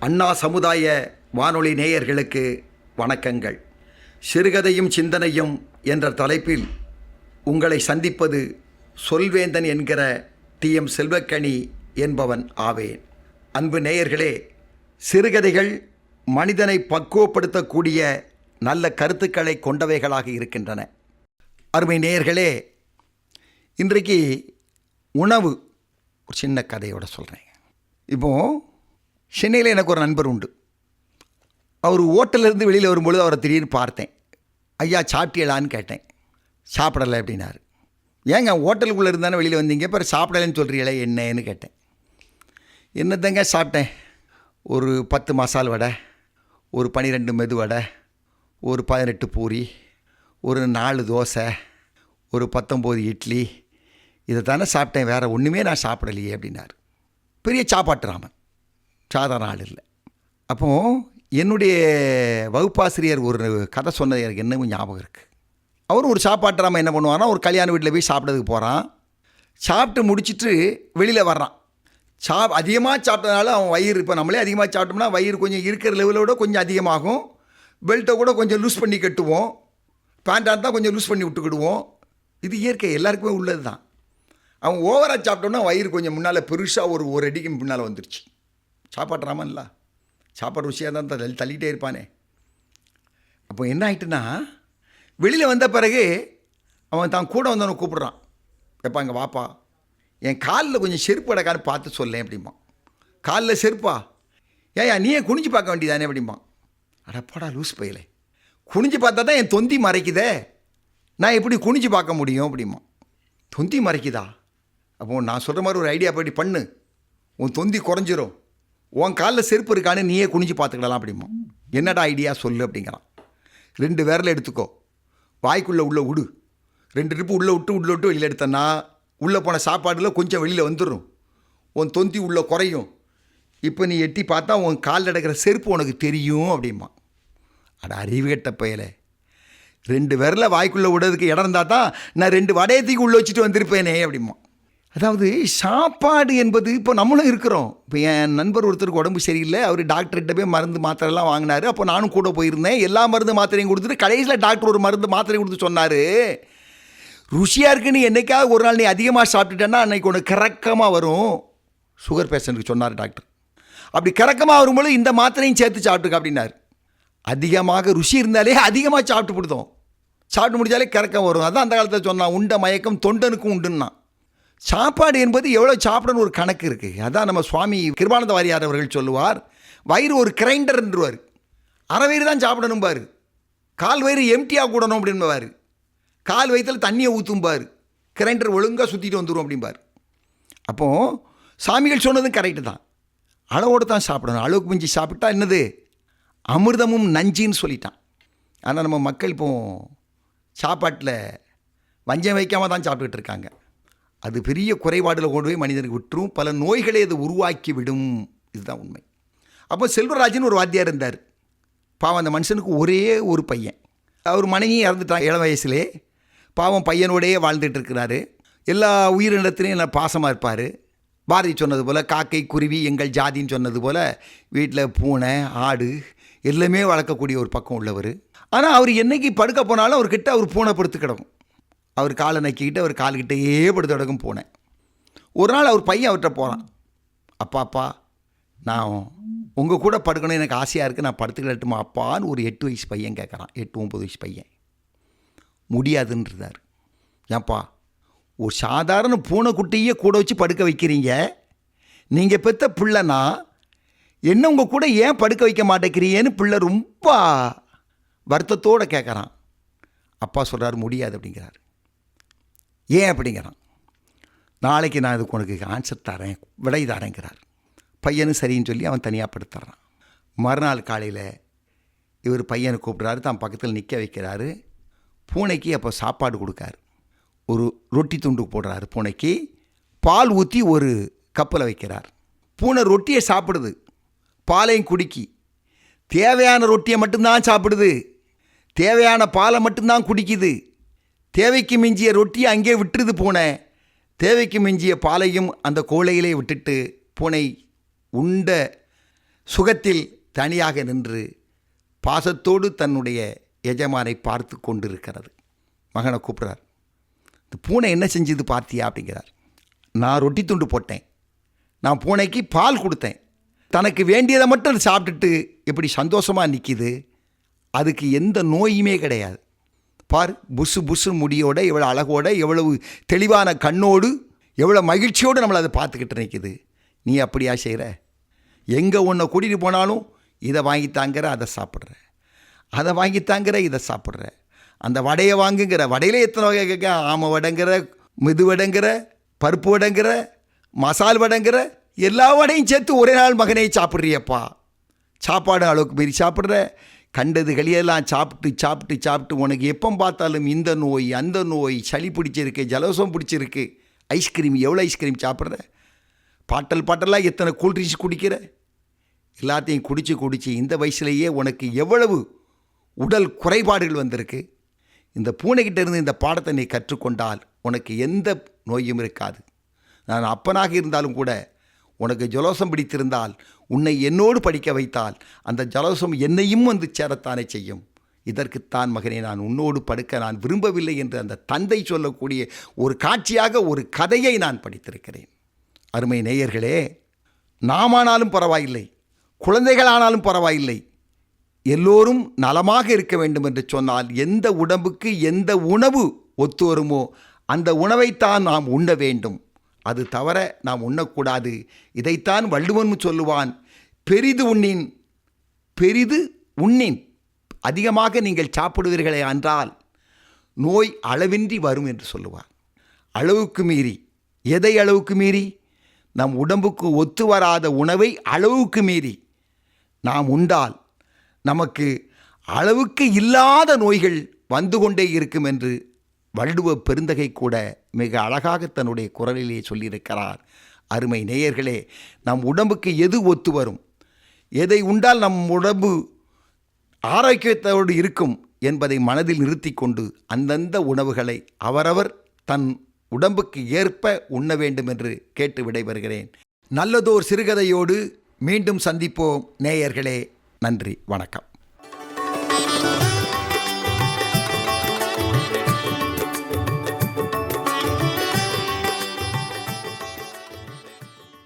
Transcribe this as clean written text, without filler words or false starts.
அண்ணா சமுதாய வானொலி நேயர்களுக்கு வணக்கங்கள். சிறுகதையும் சிந்தனையும் என்ற தலைப்பில் உங்களை சந்திப்பது சொல்வேந்தன் என்கிற டி.எம். செல்வக்கனி என்பவன் ஆவேன். அன்பு நேயர்களே, சிறுகதைகள் மனிதனை பக்குவப்படுத்தக்கூடிய நல்ல கருத்துக்களை கொண்டவைகளாக இருக்கின்றன. அருமை நேயர்களே, இன்றைக்கு உணவு ஒரு சின்ன கதையோடு சொல்கிறேன். இப்போது சென்னையில் எனக்கு ஒரு நண்பர் உண்டு. அவர் ஹோட்டலேருந்து வெளியில் வரும்பொழுது அவரை திடீர்னு பார்த்தேன். ஐயா சாப்பிட்டீங்களான்னு கேட்டேன். சாப்பிடலை அப்படின்னாரு. ஏங்க ஹோட்டலுக்குள்ளே இருந்தானே வெளியில் வந்தீங்க, இப்போ சாப்பிடலைன்னு சொல்கிறீங்களே என்னன்னு கேட்டேன். என்னத்தங்க சாப்பிட்டேன், ஒரு 10 மசால் வடை, ஒரு 12 மெது வடை, ஒரு 18 பூரி, ஒரு 4 தோசை, ஒரு 19 இட்லி, இதை தானே சாப்பிட்டேன், வேறு ஒன்றுமே நான் சாப்பிடலையே அப்படின்னாரு. பெரிய சாப்பாட்டு ராமன், சாதாரண ஆள் இல்லை. அப்போது என்னுடைய வகுப்பாசிரியர் ஒரு கதை சொன்னது எனக்கு இன்னமும் ஞாபகம் இருக்குது. அவரும் ஒரு சாப்பாட்டு ராமன் என்ன பண்ணுவான்னா, ஒரு கல்யாண வீட்டில் போய் சாப்பிட்றதுக்கு போகிறான். சாப்பிட்டு முடிச்சுட்டு வெளியில் வர்றான். அதிகமாக சாப்பிட்டதுனால அவன் வயிறு, இப்போ நம்மளே அதிகமாக சாப்பிட்டோம்னா வயிறு கொஞ்சம் இருக்கிற லெவலோட கொஞ்சம் அதிகமாகும். பெல்ட்டை கூட கொஞ்சம் லூஸ் பண்ணி கட்டுவோம், பேண்டாக தான் கொஞ்சம் லூஸ் பண்ணி விட்டுக்கிடுவோம். இது இயற்கை, எல்லாருக்குமே உள்ளது தான். அவன் ஓவராக சாப்பிட்டோம்னா வயிறு கொஞ்சம் முன்னால் பெருசாக ஒரு அடிக்கு முன்னால் வந்துருச்சு. சாப்பாடுறாமல்ல, சாப்பாடு ருசியாக தான் தள்ளிகிட்டே இருப்பானே. அப்போ என்ன ஆகிட்டுன்னா, வெளியில் வந்த பிறகு அவன் தான் கூட வந்தவனை கூப்பிட்றான். எப்பா இங்கே வாப்பா, என் காலில் கொஞ்சம் செருப்பு அடக்கான்னு பார்த்து சொல்லேன் அப்படிம்பான். காலில் செருப்பா? ஏயா நீயே குனிஞ்சு பார்க்க வேண்டியதானே அப்படிம்பான். அடப்பாடா லூஸ் பையலே, குனிஞ்சு பார்த்தா தான் என் தொந்தி மறைக்குதே, நான் எப்படி குனிஞ்சு பார்க்க முடியும் அப்படிம்பான். தொந்தி மறைக்குதா? அப்போ நான் சொல்கிற மாதிரி ஒரு ஐடியா போய்ட்டு பண்ணு, உன் தொந்தி குறைஞ்சிரும், உன் காலில் செருப்பு இருக்கான்னு நீயே குனிஞ்சு பார்த்துக்கிடலாம் அப்படிமா. என்னடா ஐடியா சொல்லு அப்படிங்கிறான். 2 விரல் எடுத்துக்கோ, வாய்க்குள்ளே உள்ளே விடு, 2 ட்ரிப்பு உள்ளே விட்டு வெளியில் எடுத்தன்னா உள்ளே போன சாப்பாடில் கொஞ்சம் வெளியில் வந்துடும், உன் தொந்தி உள்ளே குறையும். இப்போ நீ எட்டி பார்த்தா உன் காலில் எடுக்கிற செருப்பு உனக்கு தெரியும் அப்படிமா. அட அறிவு கெட்ட பயலே, 2 விரலை வாய்க்குள்ளே விடுறதுக்கு இடம் இருந்தால் தான் நான் 2 வடையத்துக்கு உள்ளே வச்சுட்டு வந்திருப்பேனே அப்படிமா. அதாவது சாப்பாடு என்பது, இப்போ நம்மளும் இருக்கிறோம். இப்போ என் நண்பர் ஒருத்தருக்கு உடம்பு சரியில்லை, அவர் டாக்டர்கிட்ட போய் மருந்து மாத்திரைலாம் வாங்கினார். அப்போ நானும் கூட போயிருந்தேன். எல்லா மருந்து மாத்திரையும் கொடுத்துட்டு கடைசியில் டாக்டர் ஒரு மருந்து மாத்திரை கொடுத்து சொன்னார், ருசியாக இருக்குன்னு என்றைக்காவது ஒரு நாள் நீ அதிகமாக சாப்பிட்டுட்டேன்னா அன்றைக்கி உனக்கு கிறக்கமாக வரும். சுகர் பேஷண்ட்டுக்கு சொன்னார் டாக்டர். அப்படி கிறக்கமாக வரும்போது இந்த மாத்திரையும் சேர்த்து சாப்பிட்டுக்க அப்படின்னார். அதிகமாக ருசி இருந்தாலே அதிகமாக சாப்பிட்டு பிடித்தோம், சாப்பிட்டு முடிச்சாலே கிறக்கம் வரும். அதான் அந்த காலத்தில் சொன்னான், உண்ட மயக்கம் தொண்டனுக்கும் உண்டுன்னா. சாப்பாடு என்பது எவ்வளோ சாப்பிடணும்னு ஒரு கணக்கு இருக்குது. அதான் நம்ம சுவாமி கிருபானந்த வாரியார் அவர்கள் சொல்லுவார், வயிறு ஒரு கிரைண்டர் என்றுவார். அரை வயிறு தான் சாப்பிடணும் பாரு, கால் வயிறு எம்டியாக கூடணும் அப்படின்பார். கால் வயிற்றில் தண்ணியை ஊற்றும்பார், கிரைண்டர் ஒழுங்காக சுற்றிட்டு வந்துடும் அப்படிம்பார். அப்போது சாமிகள் சொன்னதும் கரெக்டு தான், அளவோடு தான் சாப்பிடணும். அளவுக்கு மிஞ்சி சாப்பிட்டா என்னது அமிர்தமும் நஞ்சின்னு சொல்லிட்டான். ஆனால் நம்ம மக்கள் இப்போ சாப்பாட்டில் வஞ்சம் வைக்காமல் தான் சாப்பிட்டுக்கிட்டு இருக்காங்க. அது பெரிய குறைபாடில் கொண்டு போய் மனிதனுக்கு விட்டுரும், பல நோய்களை அது உருவாக்கி விடும். இதுதான் உண்மை. அப்போ செல்வராஜன் ஒரு வாத்தியார் இருந்தார். பாவம், அந்த மனுஷனுக்கு ஒரே ஒரு பையன். அவர் மனைவியும் இறந்துட்டான் இளம் வயசுலே. பாவம் பையனோடையே வாழ்ந்துட்டு இருக்கிறாரு. எல்லா உயிரினத்திலையும் நல்லா பாசமாக இருப்பார். பாரதி சொன்னது போல் காக்கை குருவி எங்கள் ஜாதின்னு சொன்னது போல் வீட்டில் பூனை ஆடு எல்லாமே வளர்க்கக்கூடிய ஒரு பக்கம் உள்ளவர். ஆனால் அவர் என்றைக்கு படுக்க போனாலும் அவர்கிட்ட அவர் பூனை படுத்து கிடக்கும். அவர் காலை நக்கிக்கிட்டு அவர் கால்கிட்டே படுத்து கிடக்கும் பூனை. ஒரு நாள் அவர் பையன் அவர்கிட்ட போகிறான். அப்பாப்பா, நான் உங்கள் கூட படுக்கணும், எனக்கு ஆசையாக இருக்குது, நான் படுத்துக்கிடட்டுமா அப்பான்னு ஒரு 8 வயசு பையன் கேட்குறான். 8-9 வயசு பையன். முடியாதுன்றார். ஏன்ப்பா, ஒரு சாதாரண பூனைக்குட்டியே கூட வச்சு படுக்க வைக்கிறீங்க, நீங்கள் பெற்ற பிள்ளைனா என்ன உங்கள் கூட ஏன் படுக்க வைக்க மாட்டேங்கிறீங்கன்னு பிள்ளை ரொம்ப வருத்தத்தோடு கேட்குறான். அப்பா சொல்கிறார், முடியாது அப்படிங்கிறார். ஏன் அப்படிங்கிறான். நாளைக்கு நான் இதுக்கு உனக்கு ஆன்சர் தரேன், விடை தரேங்கிறார். பையனும் சரின்னு சொல்லி அவன் தனியாக படுத்துறான். மறுநாள் காலையில் இவர் பையனை கூப்பிட்றாரு, தான் பக்கத்தில் நிற்க வைக்கிறாரு. பூனைக்கு அப்போ சாப்பாடு கொடுக்காரு. ஒரு ரொட்டி துண்டு போடுறாரு. பூனைக்கு பால் ஊற்றி ஒரு கப்பில் வைக்கிறார். பூனை ரொட்டியை சாப்பிடுது, பாலையும் குடிக்கி. தேவையான ரொட்டியை மட்டும்தான் சாப்பிடுது, தேவையான பாலை மட்டும்தான் குடிக்குது. தேவைக்கு மிஞ்சிய ரொட்டியை அங்கே விட்டுருது பூனை. தேவைக்கு மிஞ்சிய பாலையும் அந்த கோலையிலே விட்டுட்டு பூனை உண்ட சுகத்தில் தனியாக நின்று பாசத்தோடு தன்னுடைய எஜமானை பார்த்து கொண்டிருக்கிறது. மகனை கூப்பிட்றார். இந்த பூனை என்ன செஞ்சது பார்த்தியா அப்படிங்கிறார். நான் ரொட்டி துண்டு போட்டேன், நான் பூனைக்கு பால் கொடுத்தேன், தனக்கு வேண்டியதை மட்டும் அது சாப்பிட்டுட்டு எப்படி சந்தோஷமாக நிற்கிது. அதுக்கு எந்த நோயுமே கிடையாது. பார், புஷு புஷு முடியோட, எவ்வளோ அழகோட, எவ்வளவு தெளிவான கண்ணோடு, எவ்வளோ மகிழ்ச்சியோடு நம்மளை அதை பார்த்துக்கிட்டு நிற்கிது. நீ அப்படியா செய்கிற? எங்கே உன்னை கூட்டிகிட்டு போனாலும் இதை வாங்கித்தாங்கிற, அதை சாப்பிட்ற, அதை வாங்கித்தாங்கிற, இதை சாப்பிட்ற, அந்த வடையை வாங்குங்கிற, வடையில் எத்தனை வகை கேட்க, ஆமை வடைங்கிற, மிது வடைங்கிற, பருப்பு வடைங்கிற, மசால் வடைங்கிற, எல்லா வடையும் சேர்த்து ஒரே நாள் மகனை சாப்பிட்றியப்பா. சாப்பாடு அளவுக்கு மீறி சாப்பிட்ற, கண்டது களியெல்லாம் சாப்பிட்டு சாப்பிட்டு சாப்பிட்டு உனக்கு எப்போ பார்த்தாலும் இந்த நோய் அந்த நோய், சளி பிடிச்சிருக்கு, ஜலதோஷம் பிடிச்சிருக்கு. ஐஸ்கிரீம் எவ்வளோ ஐஸ்கிரீம் சாப்பிட்ற, பாட்டலாக எத்தனை கூல்ட்ரிங்க்ஸ் குடிக்கிற, எல்லாத்தையும் குடித்து இந்த வயசுலேயே உனக்கு எவ்வளவு உடல் குறைபாடுகள் வந்திருக்கு. இந்த பூனைக்கிட்ட இருந்து இந்த பாடத்தை நீ கற்றுக்கொண்டால் உனக்கு எந்த நோயும் இருக்காது. நான் அப்பனாக இருந்தாலும் கூட உனக்கு ஜலதோஷம் பிடித்திருந்தால் உன்னை என்னோடு படிக்க வைத்தால் அந்த ஜலதோஷம் என்னையும் வந்து சேரத்தானே செய்யும். இதற்குத்தான் மகனே நான் உன்னோடு படுக்க நான் விரும்பவில்லை என்று அந்த தந்தை சொல்லக்கூடிய ஒரு காட்சியாக ஒரு கதையை நான் படித்திருக்கிறேன். அருமை நேயர்களே, நாமானாலும் பரவாயில்லை, குழந்தைகளானாலும் பரவாயில்லை, எல்லோரும் நலமாக இருக்க வேண்டும் என்று சொன்னால் எந்த உடம்புக்கு எந்த உணவு ஒத்து வருமோ அந்த உணவைத்தான் நாம் உண்ண வேண்டும். அது தவிர நாம் உண்ணக்கூடாது. இதைத்தான் வள்ளுவன் சொல்லுவான், பெரிது உண்ணின் அதிகமாக நீங்கள் சாப்பிடுவீர்களே என்றால் நோய் அளவின்றி வரும் என்று சொல்லுவார். அளவுக்கு மீறி, எதை அளவுக்கு மீறி? நம் உடம்புக்கு ஒத்து வராத உணவை அளவுக்கு மீறி நாம் உண்டால் நமக்கு அளவுக்கு இல்லாத நோய்கள் வந்து கொண்டே இருக்கும் என்று வள்ளுவ பெருந்தகை கூட மிக அழகாக தன்னுடைய குரலிலே சொல்லியிருக்கிறார். அருமை நேயர்களே, நம் உடம்புக்கு எது ஒத்து வரும், எதை உண்டால் நம் உடம்பு ஆரோக்கியத்தோடு இருக்கும் என்பதை மனதில் நிறுத்தி கொண்டு அந்தந்த உணவுகளை அவரவர் தன் உடம்புக்கு ஏற்ப உண்ண வேண்டும் என்று கேட்டு விடைபெறுகிறேன். நல்லதோர் சிறுகதையோடு மீண்டும் சந்திப்போம் நேயர்களே. நன்றி, வணக்கம்.